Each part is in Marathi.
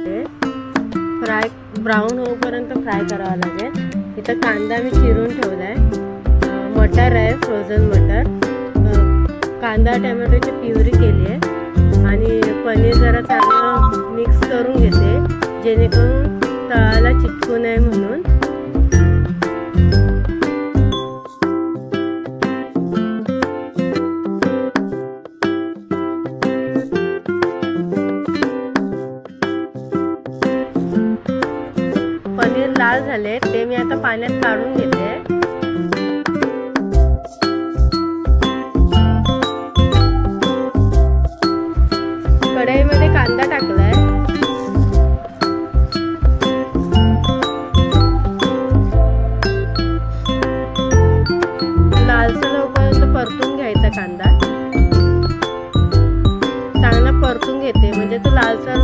टाकते. फ्राय ब्राऊन होईपर्यंत फ्राय करावा लागेल. इथं कांदा मी चिरून ठेवला आहे. मटर आहे, फ्रोझन मटर. कांदा टोमॅटोची प्युरी केली आहे आणि पनीर जरा चांगलं मिक्स करून घेते जेणेकरून तळाला चिटकू नये म्हणून. पनीर लाल झाले ते मी आता पाण्यात काढून घेते. कढईमध्ये कांदा टाकलाय. लालसर होईपर्यंत परतून घ्यायचा कांदा. चांगला परतून घेते म्हणजे तो लालसर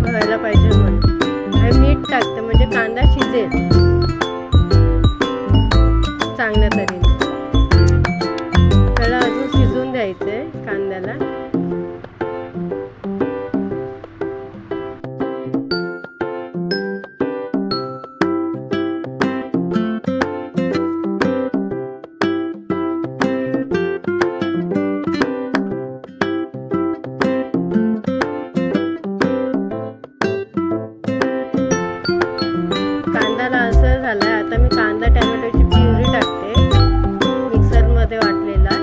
व्हायला पाहिजे म्हणून. आणि मीठ टाकते म्हणजे कांदा शिजेल चांगल्या तऱ्हेने. त्याला अजून शिजून द्यायचंय कांद्याला. लालसर झालाय. आता मी कांदा टोमॅटोची प्युरी टाकते मिक्सरमध्ये वाटलेला.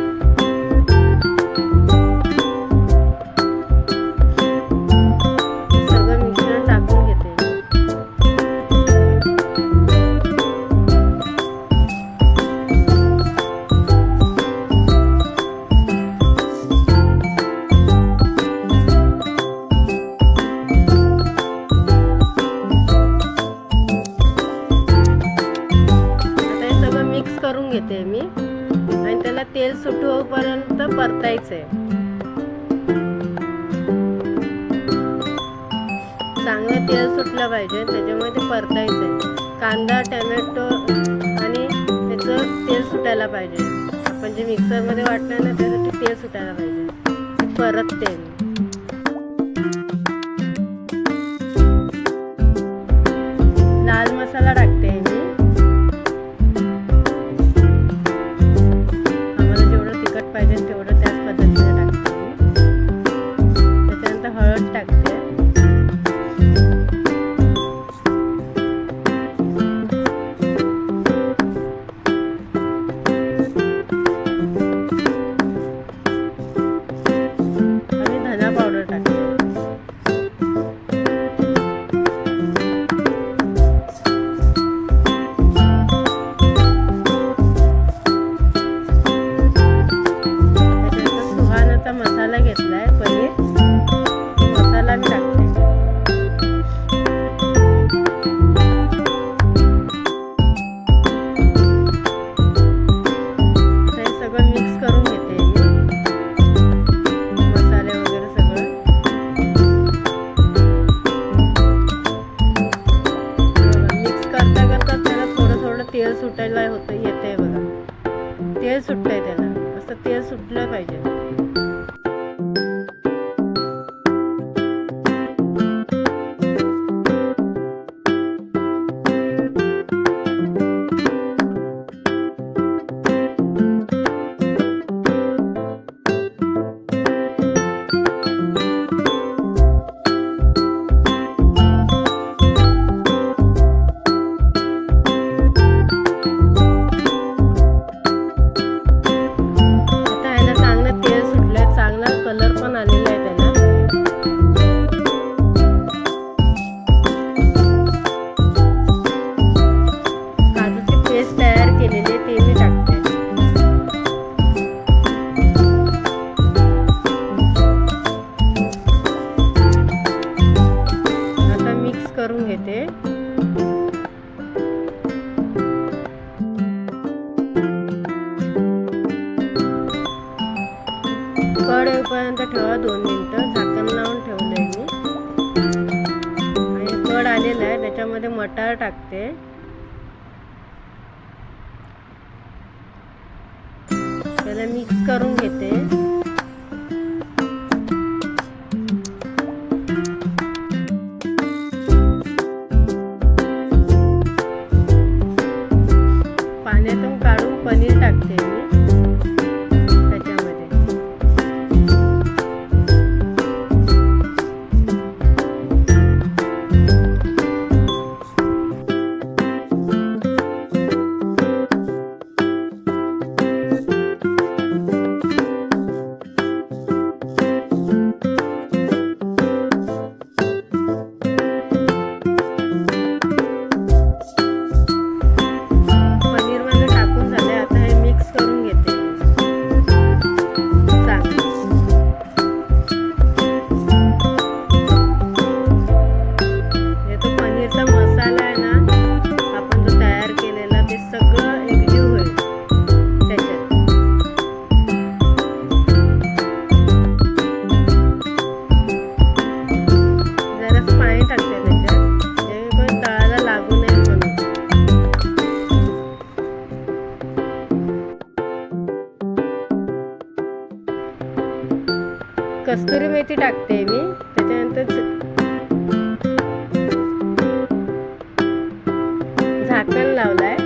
सगळं मिश्रण टाकून घेते. करून घेते मी आणि त्याला तेल सुटूपर्यंत परतायचंय. चांगलं तेल सुटलं पाहिजे त्याच्यामुळे ते परतायचंय. कांदा टोमॅटो आणि त्याचं तेल सुटायला पाहिजे. आपण जे मिक्सरमध्ये वाटलं ना त्यासाठी तेल सुटायला पाहिजे. परतते मी. लाल मसाला टाकते मी. पाहिजे तेवढं त्याच पद्धतीने टाकते मी. त्याच्यानंतर हळद टाकते. आणि धना पावडर टाकते. मसाला घेतलाय पनीर. मसाला मी टाकते. हे सगळं मिक्स करून घेते मी. मसाले वगैरे सगळं मिक्स करता करता त्याला थोडं थोडं तेल सुटायला येते बघा. तेल सुटतंय त्याला. असं तेल सुटलं पाहिजे. करून घेते. कढ येईपर्यंत ठेवा 2 मिनिटं. झाकण लावून ठेवलंय मी. आणि कढ आलेला आहे त्याच्यामध्ये मटार टाकते. त्याला मिक्स करून घेते. कसुरी मेथी टाकते मी. त्याच्यानंतर झाकण लावलाय.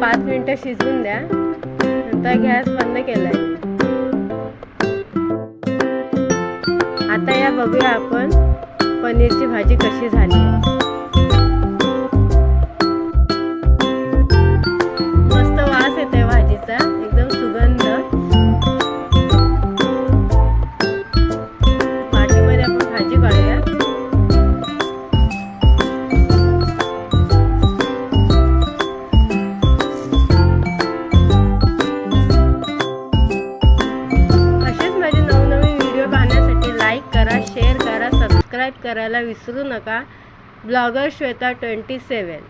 5 मिनिटं शिजवून द्या. नंतर गॅस बंद केलाय. आता या बघूया आपण पनीरची भाजी कशी झाली. मस्त वास येते भाजीचा, एकदम सुगंध. भाजीमध्ये आपण भाजी काढूया. असेच माझे नवनवीन व्हिडिओ पाहण्यासाठी लाईक करा, शेअर करा, सबस्क्राईब करायला विसरू नका. ब्लॉगर श्वेता 27.